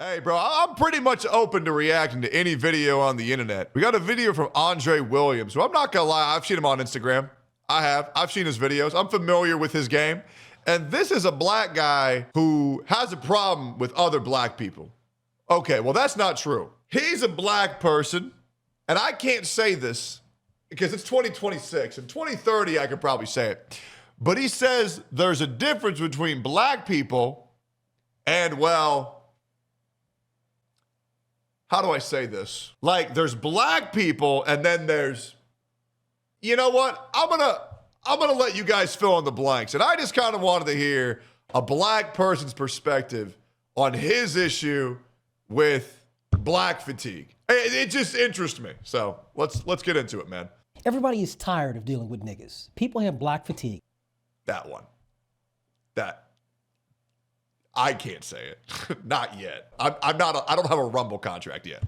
Hey, bro, I'm pretty much open to reacting to any video on the internet. We got a video from Andre Williams, who I'm not gonna lie, I've seen him on Instagram. I've seen his videos. I'm familiar with his game. And this is a black guy who has a problem with other black people. Okay, well, that's not true. He's a black person, and I can't say this because it's 2026. In 2030, I could probably say it. But he says there's a difference between black people and, well, how do I say this? Like, there's black people, and then there's, you know what? I'm gonna let you guys fill in the blanks. And I just kind of wanted to hear a black person's perspective on his issue with black fatigue. It just interests me. So let's get into it, man. Everybody is tired of dealing with niggas. People have black fatigue. That one. That. I can't say it. Not yet. I don't have a Rumble contract yet.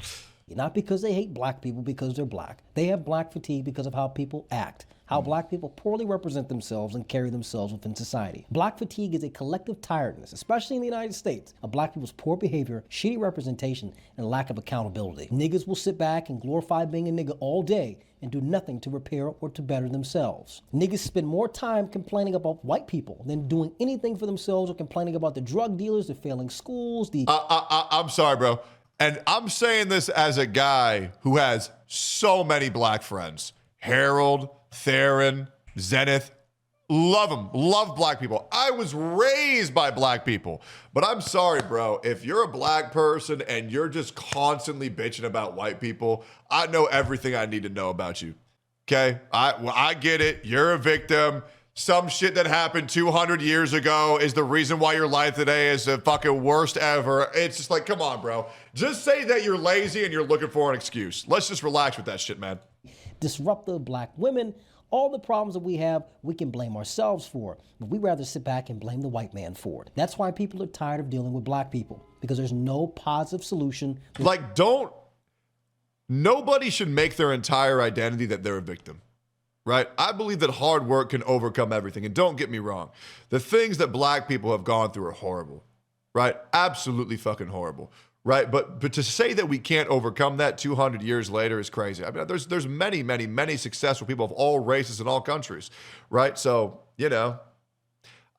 Not because they hate black people because they're black. They have black fatigue because of how people act, how black people poorly represent themselves and carry themselves within society. Black fatigue is a collective tiredness, especially in the United States, of black people's poor behavior, shitty representation, and lack of accountability. Niggas will sit back and glorify being a nigga all day and do nothing to repair or to better themselves. Niggas spend more time complaining about white people than doing anything for themselves or complaining about the drug dealers, the failing schools, I'm sorry, bro. And I'm saying this as a guy who has so many black friends. Harold, Theron, Zenith. Love them. Love black people. I was raised by black people. But I'm sorry, bro. If you're a black person and you're just constantly bitching about white people, I know everything I need to know about you. Okay? I get it. You're a victim. Some shit that happened 200 years ago is the reason why your life today is the fucking worst ever. It's just like, come on, bro. Just say that you're lazy and you're looking for an excuse. Let's just relax with that shit, man. Disruptive black women, all the problems that we have, we can blame ourselves for. But we rather sit back and blame the white man for it. That's why people are tired of dealing with black people, because there's no positive solution. Like, nobody should make their entire identity that they're a victim. Right? I believe that hard work can overcome everything. And don't get me wrong. The things that black people have gone through are horrible. Right? Absolutely fucking horrible. Right? But to say that we can't overcome that 200 years later is crazy. I mean, there's many successful people of all races in all countries. Right? So, you know,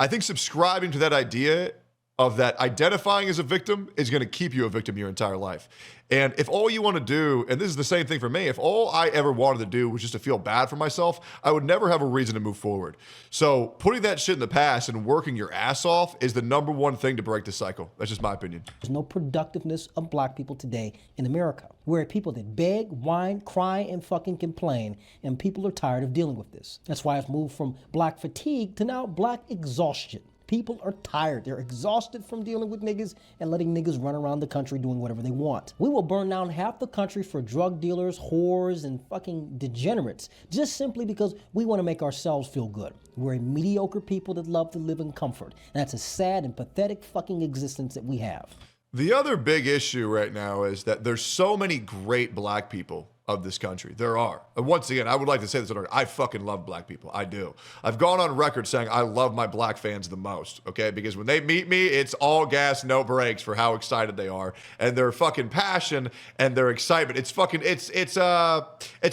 I think subscribing to that idea of that identifying as a victim is going to keep you a victim your entire life. And if all you want to do, and this is the same thing for me, if all I ever wanted to do was just to feel bad for myself, I would never have a reason to move forward. So putting that shit in the past and working your ass off is the number one thing to break the cycle. That's just my opinion. There's no productiveness of black people today in America. We're people that beg, whine, cry, and fucking complain, and people are tired of dealing with this. That's why it's moved from black fatigue to now black exhaustion. People are tired. They're exhausted from dealing with niggas and letting niggas run around the country doing whatever they want. We will burn down half the country for drug dealers, whores, and fucking degenerates, just simply because we want to make ourselves feel good. We're a mediocre people that love to live in comfort. And that's a sad and pathetic fucking existence that we have. The other big issue right now is that there's so many great black people of this country. There are. And once again, I would like to say this on record. I fucking love black people. I do. I've gone on record saying I love my black fans the most, okay? Because when they meet me, it's all gas, no brakes for how excited they are. And their fucking passion and their excitement. It's fucking, it's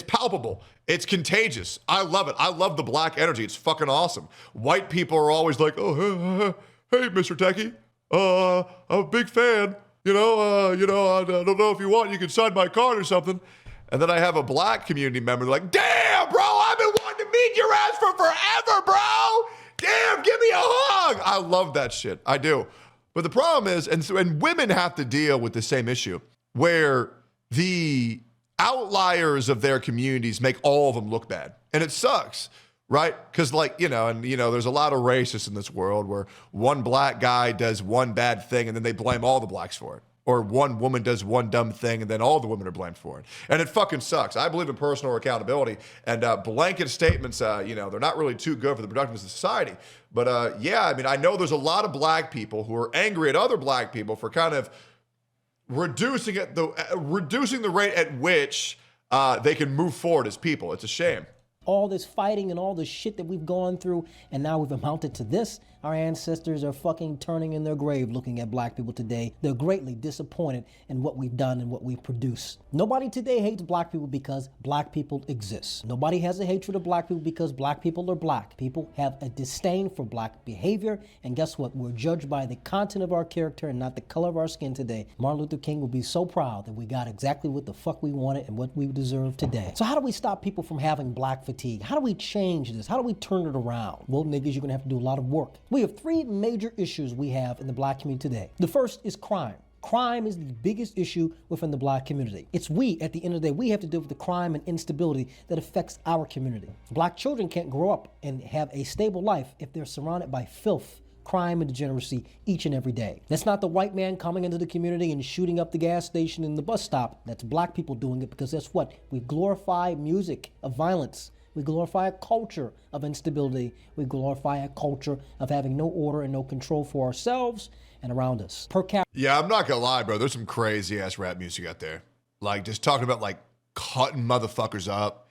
palpable. It's contagious. I love it. I love the black energy. It's fucking awesome. White people are always like, oh, hey, Mr. Techie. I'm a big fan. I don't know if you want, you can sign my card or something. And then I have a black community member like, damn, bro, I've been wanting to meet your ass for forever, bro. Damn, give me a hug. I love that shit. I do. But the problem is, and women have to deal with the same issue, where the outliers of their communities make all of them look bad. And it sucks. Right? Because there's a lot of racists in this world where one black guy does one bad thing and then they blame all the blacks for it. Or one woman does one dumb thing and then all the women are blamed for it. And it fucking sucks. I believe in personal accountability, and blanket statements, they're not really too good for the productiveness of society. But I know there's a lot of black people who are angry at other black people for kind of reducing the rate at which they can move forward as people. It's a shame. All this fighting and all the shit that we've gone through, and now we've amounted to this. Our ancestors are fucking turning in their grave looking at black people today. They're greatly disappointed in what we've done and what we've produced. Nobody today hates black people because black people exist. Nobody has a hatred of black people because black people are black. People have a disdain for black behavior, and guess what? We're judged by the content of our character and not the color of our skin today. Martin Luther King will be so proud that we got exactly what the fuck we wanted and what we deserve today. So how do we stop people from having black fatigue? How do we change this? How do we turn it around? Well, niggas, you're gonna have to do a lot of work. We have three major issues we have in the black community today. The first is crime. Crime is the biggest issue within the black community. It's we, at the end of the day, we have to deal with the crime and instability that affects our community. Black children can't grow up and have a stable life if they're surrounded by filth, crime, and degeneracy each and every day. That's not the white man coming into the community and shooting up the gas station and the bus stop. That's black people doing it because that's what? We glorify music of violence. We glorify a culture of instability. We glorify a culture of having no order and no control for ourselves and around us. Per capita. Yeah, I'm not gonna lie, bro. There's some crazy ass rap music out there. Like just talking about like cutting motherfuckers up.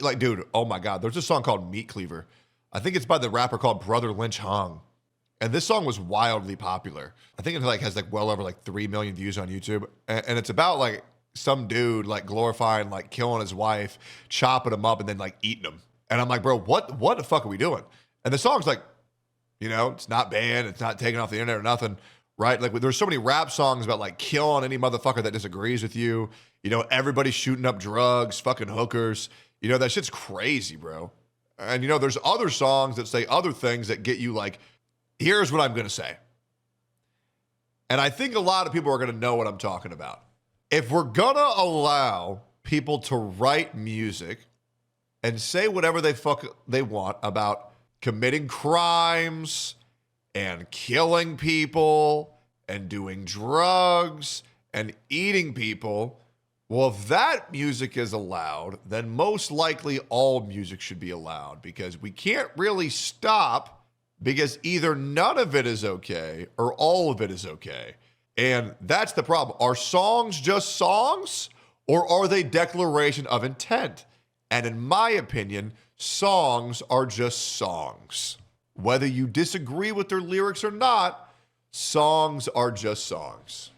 Like, dude, oh my God. There's a song called Meat Cleaver. I think it's by the rapper called Brother Lynch Hung. And this song was wildly popular. I think it like has like well over like 3 million views on YouTube. And it's about like some dude like glorifying like killing his wife, chopping him up, and then like eating him. And I'm like, bro, what the fuck are we doing? And the song's like, you know, it's not banned, it's not taken off the internet or nothing, right? Like there's so many rap songs about like killing any motherfucker that disagrees with you. You know, everybody's shooting up drugs, fucking hookers. You know, that shit's crazy, bro. And you know, there's other songs that say other things that get you like, here's what I'm gonna say. And I think a lot of people are gonna know what I'm talking about. If we're gonna allow people to write music and say whatever they want about committing crimes and killing people and doing drugs and eating people, well, if that music is allowed, then most likely all music should be allowed because we can't really stop because either none of it is okay or all of it is okay. And that's the problem. Are songs just songs or are they declaration of intent? And in my opinion, songs are just songs. Whether you disagree with their lyrics or not, songs are just songs.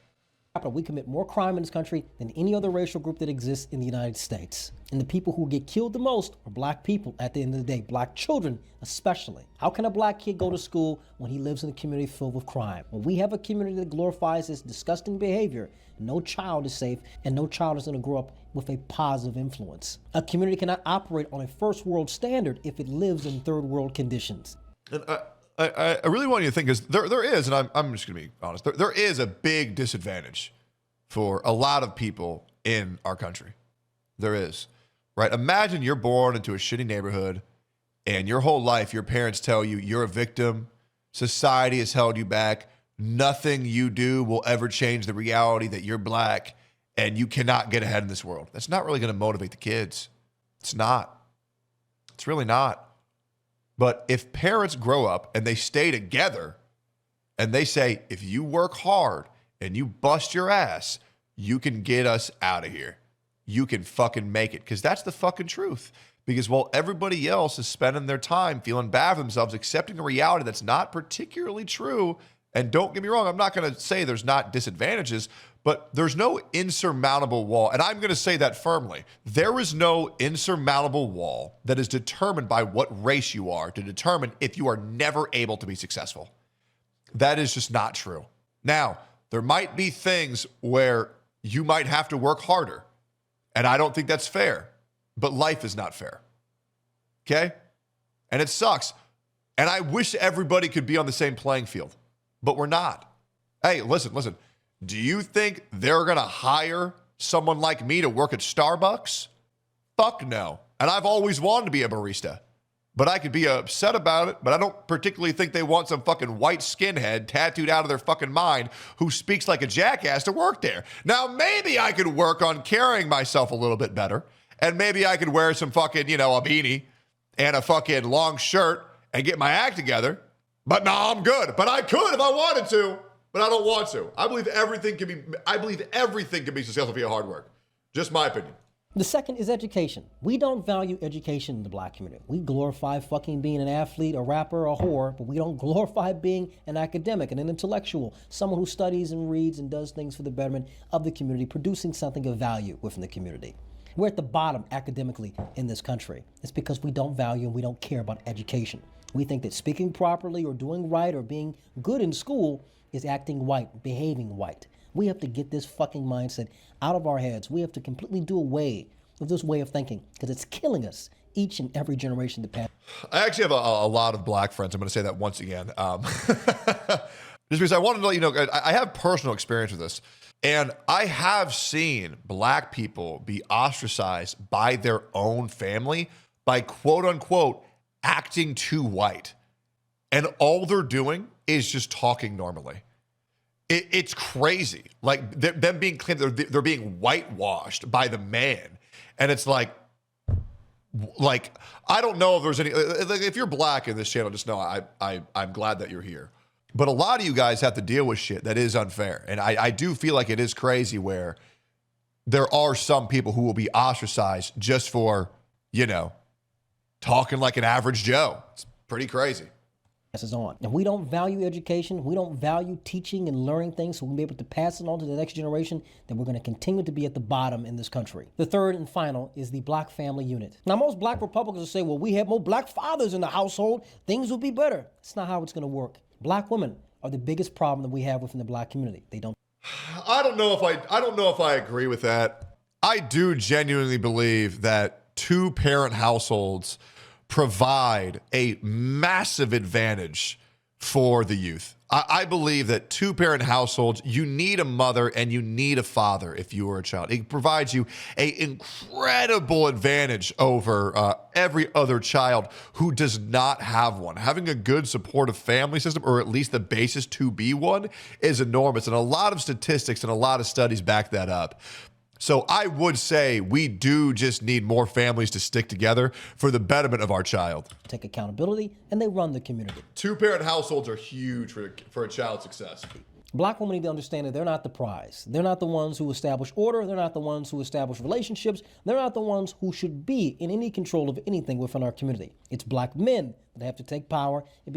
We commit more crime in this country than any other racial group that exists in the United States. And the people who get killed the most are black people at the end of the day, black children especially. How can a black kid go to school when he lives in a community filled with crime? When we have a community that glorifies this disgusting behavior, no child is safe and no child is going to grow up with a positive influence. A community cannot operate on a first world standard if it lives in third world conditions. And I really want you to think, because there is, and I'm just going to be honest, there is a big disadvantage for a lot of people in our country. There is, right? Imagine you're born into a shitty neighborhood and your whole life your parents tell you you're a victim, society has held you back, nothing you do will ever change the reality that you're black and you cannot get ahead in this world. That's not really going to motivate the kids. It's not. It's really not. But if parents grow up and they stay together and they say, if you work hard and you bust your ass, you can get us out of here. You can fucking make it. Because that's the fucking truth. Because while everybody else is spending their time feeling bad for themselves, accepting a reality that's not particularly true, and don't get me wrong, I'm not going to say there's not disadvantages, but there's no insurmountable wall. And I'm going to say that firmly. There is no insurmountable wall that is determined by what race you are to determine if you are never able to be successful. That is just not true. Now, there might be things where you might have to work harder. And I don't think that's fair. But life is not fair. Okay? And it sucks. And I wish everybody could be on the same playing field. But we're not. Hey, listen. Do you think they're going to hire someone like me to work at Starbucks? Fuck no. And I've always wanted to be a barista. But I could be upset about it, but I don't particularly think they want some fucking white skinhead tattooed out of their fucking mind who speaks like a jackass to work there. Now, maybe I could work on carrying myself a little bit better. And maybe I could wear some fucking, a beanie and a fucking long shirt and get my act together. But no, I'm good. But I could if I wanted to. But I don't want to. I believe everything can be successful via hard work. Just my opinion. The second is education. We don't value education in the black community. We glorify fucking being an athlete, a rapper, a whore, but we don't glorify being an academic and an intellectual, someone who studies and reads and does things for the betterment of the community, producing something of value within the community. We're at the bottom academically in this country. It's because we don't value and we don't care about education. We think that speaking properly or doing right or being good in school is acting white, behaving white. We have to get this fucking mindset out of our heads. We have to completely do away with this way of thinking because it's killing us each and every generation that passes. I actually have a lot of black friends. I'm going to say that once again. Just because I wanted to let you know, I have personal experience with this. And I have seen black people be ostracized by their own family by quote unquote acting too white. And all they're doing is just talking normally. It's crazy. Like them being claimed, they're being whitewashed by the man. And it's like, I don't know if there's any, like, if you're black in this channel, just know I'm glad that you're here. But a lot of you guys have to deal with shit that is unfair. And I do feel like it is crazy where there are some people who will be ostracized just for, talking like an average Joe. It's pretty crazy. On. And we don't value education. We don't value teaching and learning things so we can be able to pass it on to the next generation. Then we're going to continue to be at the bottom in this country. The third and final is the black family unit. Now, most black Republicans will say, well, we have more black fathers in the household. Things will be better. That's not how it's going to work. Black women are the biggest problem that we have within the black community. They don't. I don't know if I agree with that. I do genuinely believe that two-parent households provide a massive advantage for the youth. I believe that two-parent households, you need a mother and you need a father if you are a child. It provides you an incredible advantage over every other child who does not have one. Having a good supportive family system, or at least the basis to be one, is enormous. And a lot of statistics and a lot of studies back that up. So I would say we do just need more families to stick together for the betterment of our child. Take accountability, and they run the community. Two-parent households are huge for a child's success. Black women need to understand that they're not the prize. They're not the ones who establish order. They're not the ones who establish relationships. They're not the ones who should be in any control of anything within our community. It's black men that have to take power and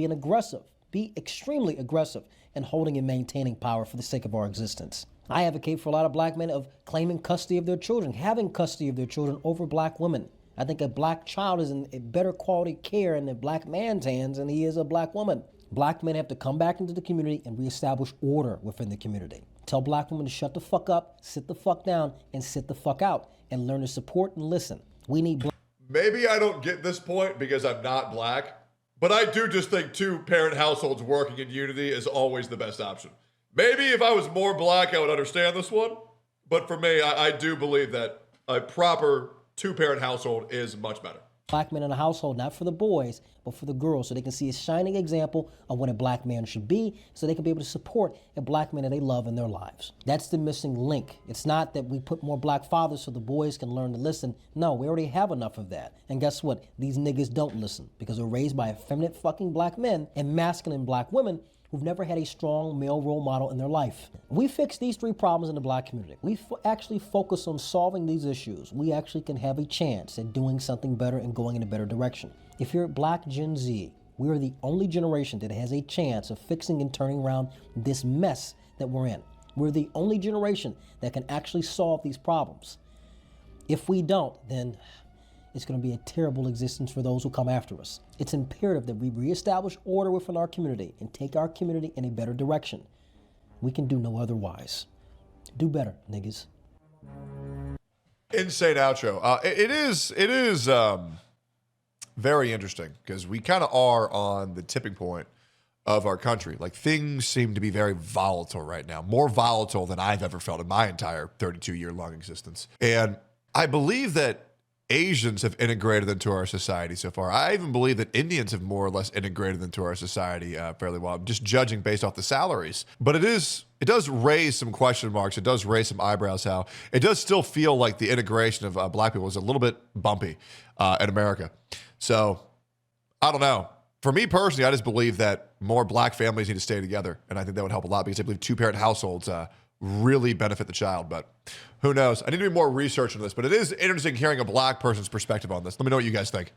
be extremely aggressive in holding and maintaining power for the sake of our existence. I advocate for a lot of black men of claiming custody of their children, having custody of their children over black women. I think a black child is in a better quality care in a black man's hands than he is a black woman. Black men have to come back into the community and reestablish order within the community. Tell black women to shut the fuck up, sit the fuck down, and sit the fuck out, and learn to support and listen. We need Maybe I don't get this point because I'm not black, but I do just think two-parent households working in unity is always the best option. Maybe if I was more black, I would understand this one. But for me, I do believe that a proper two-parent household is much better. Black men in a household, not for the boys, but for the girls, so they can see a shining example of what a black man should be, so they can be able to support a black man that they love in their lives. That's the missing link. It's not that we put more black fathers so the boys can learn to listen. No, we already have enough of that. And guess what? These niggas don't listen because they're raised by effeminate fucking black men and masculine black women who've never had a strong male role model in their life. We fix these three problems in the black community. We actually focus on solving these issues. We actually can have a chance at doing something better and going in a better direction. If you're black Gen Z, we are the only generation that has a chance of fixing and turning around this mess that we're in. We're the only generation that can actually solve these problems. If we don't, then it's going to be a terrible existence for those who come after us. It's imperative that we reestablish order within our community and take our community in a better direction. We can do no otherwise. Do better, niggas. Insane outro. It is very interesting because we kind of are on the tipping point of our country. Like, things seem to be very volatile right now, more volatile than I've ever felt in my entire 32-year long existence. And I believe that Asians have integrated into our society so far. I even believe that Indians have more or less integrated into our society fairly well, just judging based off the salaries. But it does raise some question marks. It does raise some eyebrows how it does still feel like the integration of black people is a little bit bumpy in America. So I don't know. For me personally, I just believe that more black families need to stay together. And I think that would help a lot because I believe two-parent households really benefit the child. But who knows? I need to do more research on this, but it is interesting hearing a black person's perspective on this. Let me know what you guys think.